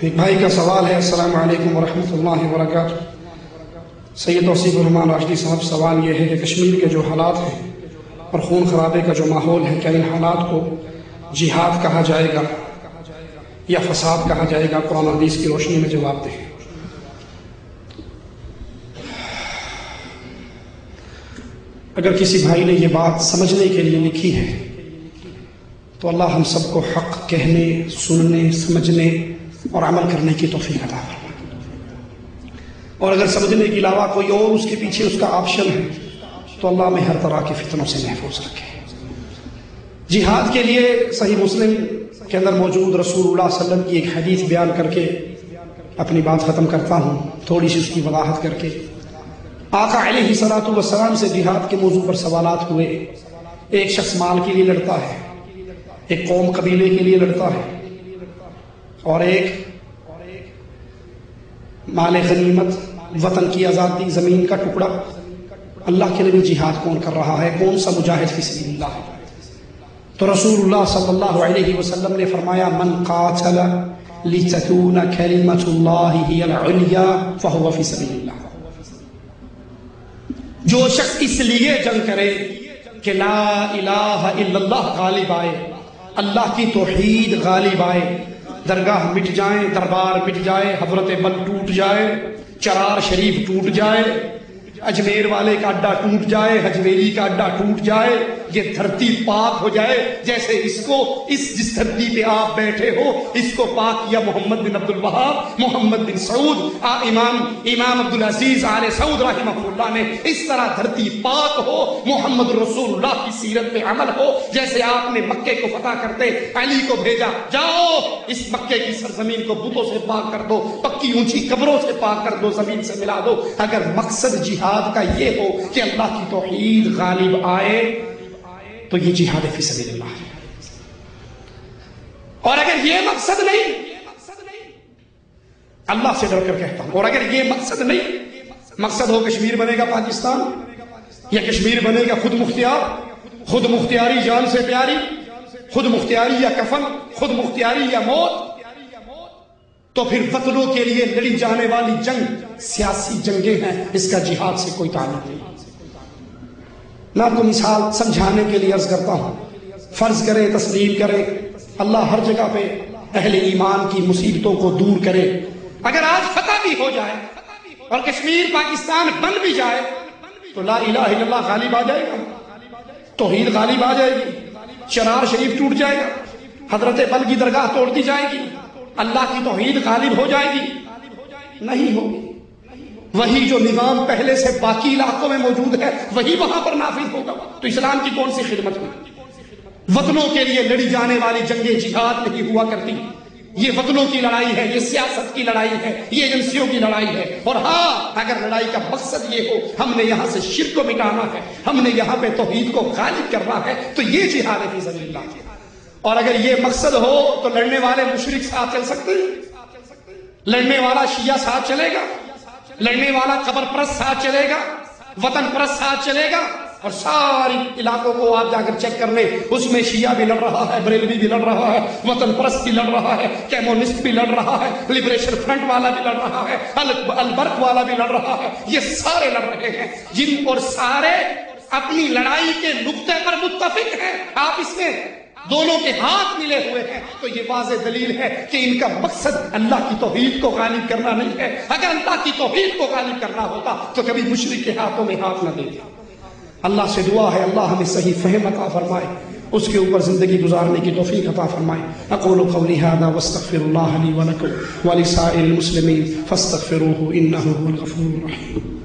ایک بھائی کا سوال ہے۔ السلام علیکم ورحمۃ اللہ وبرکاتہ۔ سید توصیف الرحمان راشدی صاحب، سوال یہ ہے کہ کشمیر کے جو حالات ہیں اور خون خرابے کا جو ماحول ہے، کیا ان حالات کو جہاد کہا جائے گا یا فساد کہا جائے گا؟ قرآن و حدیث کی روشنی میں جواب دیں۔ اگر کسی بھائی نے یہ بات سمجھنے کے لیے لکھی ہے تو اللہ ہم سب کو حق کہنے، سننے، سمجھنے اور عمل کرنے کی توفیق عطا فرمائے، اور اگر سمجھنے کے علاوہ کوئی اور اس کے پیچھے اس کا آپشن ہے تو اللہ میں ہر طرح کے فتنوں سے محفوظ رکھے۔ جہاد کے لیے صحیح مسلم کے اندر موجود رسول اللہ صلی اللہ علیہ وسلم کی ایک حدیث بیان کر کے اپنی بات ختم کرتا ہوں، تھوڑی سی اس کی وضاحت کر کے۔ آقا علیہ الصلوۃ والسلام سے جہاد کے موضوع پر سوالات ہوئے۔ ایک شخص مال کے لیے لڑتا ہے، ایک قوم قبیلے کے لیے لڑتا ہے، اور ایک مال غنیمت، وطن کی آزادی، زمین کا ٹکڑا۔ اللہ کے نبی جہاد کون کر رہا ہے؟ کون سا مجاہد فی سبیل اللہ ہے؟ تو رسول اللہ صلی اللہ علیہ وسلم نے فرمایا، من قاتل لتکون کلمۃ اللہ ہی العلیا فہو فی سبیل اللہ۔ جو شخص اس لیے جنگ کرے کہ لا الہ الا اللہ غالب آئے، اللہ کی توحید غالب آئے، درگاہ مٹ جائیں، دربار مٹ جائے، حضرت بل ٹوٹ جائے، چرار شریف ٹوٹ جائے، اجمیر والے کا اڈا ٹوٹ جائے، حجویری کا اڈا ٹوٹ جائے، یہ دھرتی پاک ہو جائے، جیسے جس دھرتی پہ آپ بیٹھے ہو اس کو پاک کیا محمد بن عبد الوہاب، محمد بن سعود، امام عبدالعزیز آل سعود رحمہ اللہ نے، اس طرح دھرتی پاک ہو، محمد رسول اللہ کی سیرت پہ عمل ہو۔ جیسے آپ نے مکے کو فتح کرتے علی کو بھیجا، جاؤ اس مکے کی سرزمین کو بتوں سے پاک کر دو، پکی اونچی قبروں سے پاک کر دو، زمین سے ملا دو۔ اگر مقصد جہاد کا یہ ہو کہ اللہ کی توحید غالب آئے تو یہ جہاد فی سبیل اللہ ہے، اور اگر یہ مقصد نہیں، اللہ سے ڈر کر کہتا ہوں، اور اگر یہ مقصد نہیں، مقصد ہو کشمیر بنے گا پاکستان یا کشمیر بنے گا خود مختیار، خود مختیاری جان سے پیاری، خود مختیاری یا کفن، خود مختیاری یا موت، تو پھر وطنوں کے لیے لڑی جانے والی جنگ سیاسی جنگیں ہیں، اس کا جہاد سے کوئی تعلق نہیں۔ میں آپ کو مثال سمجھانے کے لیے عرض کرتا ہوں۔ فرض کریں، تسلیم کریں، اللہ ہر جگہ پہ اہل ایمان کی مصیبتوں کو دور کرے۔ اگر آج فتح بھی ہو جائے اور کشمیر پاکستان بن بھی جائے تو لا الہ الا اللہ غالب آ جائے گا، توحید غالب آ جائے گی، چرار شریف ٹوٹ جائے گا، حضرت بل کی درگاہ توڑ دی جائے گی، اللہ کی توحید غالب ہو جائے گی؟ نہیں ہوگی۔ وہی جو نظام پہلے سے باقی علاقوں میں موجود ہے وہی وہاں پر نافذ ہوگا، تو اسلام کی کون سی خدمت ہوگی؟ وطنوں کے لیے لڑی جانے والی جنگیں جہاد نہیں ہوا کرتی۔ یہ وطنوں کی لڑائی ہے، یہ سیاست کی لڑائی ہے، یہ ایجنسیوں کی لڑائی ہے۔ اور ہاں، اگر لڑائی کا مقصد یہ ہو ہم نے یہاں سے شرک کو مٹانا ہے، ہم نے یہاں پہ توحید کو غالب کرنا ہے، تو یہ جہاد فی سبیل اللہ ہے۔ اور اگر یہ مقصد ہو تو لڑنے والے مشرک ساتھ چل سکتے ہیں، لڑنے والا شیعہ ساتھ چلے گا، لڑنے والا قبر پرست ساتھ چلے گا، وطن پرست ساتھ چلے گا۔ اور ساری علاقوں کو آپ جا کر چیک کر لیں، اس میں شیعہ بھی لڑ رہا ہے، بریلوی بھی لڑ رہا ہے، وطن پرست بھی لڑ رہا ہے، کیمونسٹ بھی لڑ رہا ہے، لبریشن فرنٹ والا بھی لڑ رہا ہے، البرق والا بھی لڑ رہا ہے، یہ سارے لڑ رہے ہیں، جن اور سارے اپنی لڑائی کے نقطے پر متفق ہیں۔ آپ اس میں دونوں کے ہاتھ ملے ہوئے ہیں، تو یہ واضح دلیل ہے کہ ان کا مقصد اللہ کی توحید کو غالب کرنا نہیں ہے۔ اگر اللہ کی توحید کو غالب کرنا ہوتا تو کبھی مشرک کے ہاتھوں میں ہاتھ نہ دیتے۔ اللہ سے دعا ہے اللہ ہمیں صحیح فہم عطا فرمائے، اس کے اوپر زندگی گزارنے کی توفیق عطا فرمائے۔ اقول قولی ھذا واستغفر اللہ لی ولکم ولسائر المسلمین فاستغفروہ انہ هو الغفور الرحیم۔